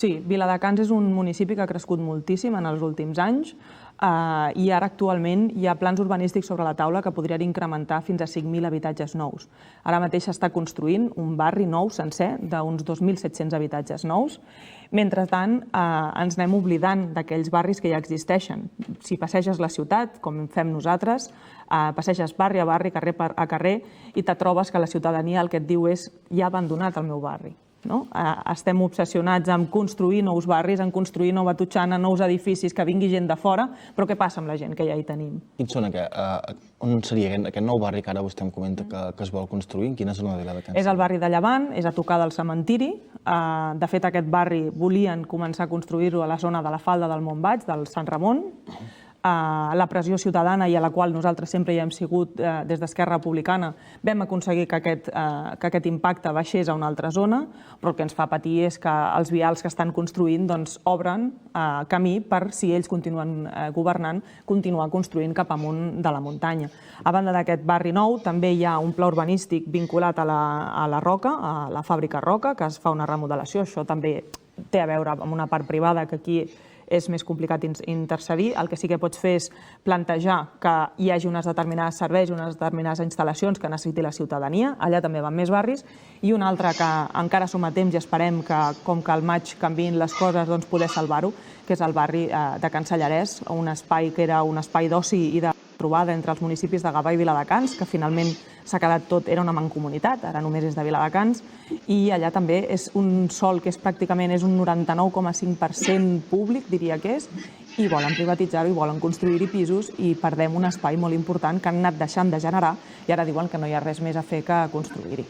Sí, Viladecans és un municipi que ha crescut moltíssim en els últims anys i ara actualment hi ha plans urbanístics sobre la taula que podrien incrementar fins a 5.000 habitatges nous. Ara mateix s'està construint un barri nou sencer d'uns 2.700 habitatges nous. Mentrestant, ens anem oblidant d'aquells barris que ja existeixen. Si passeges la ciutat, com fem nosaltres, passeges barri a barri, carrer a carrer, i te trobes que la ciutadania el que et diu és «ja ha abandonat el meu barri». Estem obsessionats en construir nous barris, en construir nova Totxana, nous edificis, que vingui gent de fora, però què passa amb la gent que ja hi tenim? Quins són on seria aquest nou barri que ara vostè em comenta que es vol construir? En quina zona de Viladecans? És el barri de Llevant, és a tocar del cementiri. De fet, aquest barri volien començar a construir-ho a la zona de la Falda del Montbaig, del Sant Ramon. La pressió ciutadana i a la qual nosaltres sempre hi hem sigut des d'Esquerra Republicana, vam aconseguir que aquest impacte baixés a una altra zona, però el que ens fa patir és que els vials que estan construint obren camí per, si ells continuen governant, continuar construint cap amunt de la muntanya. A banda d'aquest barri nou, també hi ha un pla urbanístic vinculat a la Roca, a la fàbrica Roca, que es fa una remodelació. Això també té a veure amb una part privada que aquí és més complicat intercedir. El que sí que pots fer és plantejar que hi hagi uns determinats serveis, unes determinades instal·lacions que necessiti la ciutadania. Allà també van més barris. I un altre que encara som a temps i esperem que, com que al maig canviïn les coses, doncs poder salvar-ho, que és el barri de Can Sallarès, un espai que era un espai d'oci i de trobada entre els municipis de Gavà i Viladecans, que finalment s'ha quedat tot, era una mancomunitat, ara només és de Viladecans, i allà també és un sòl que pràcticament és un 99,5% públic, diria que és, i volen privatitzar-ho i volen construir-hi pisos i perdem un espai molt important que han anat deixant de generar i ara diuen que no hi ha res més a fer que construir-hi.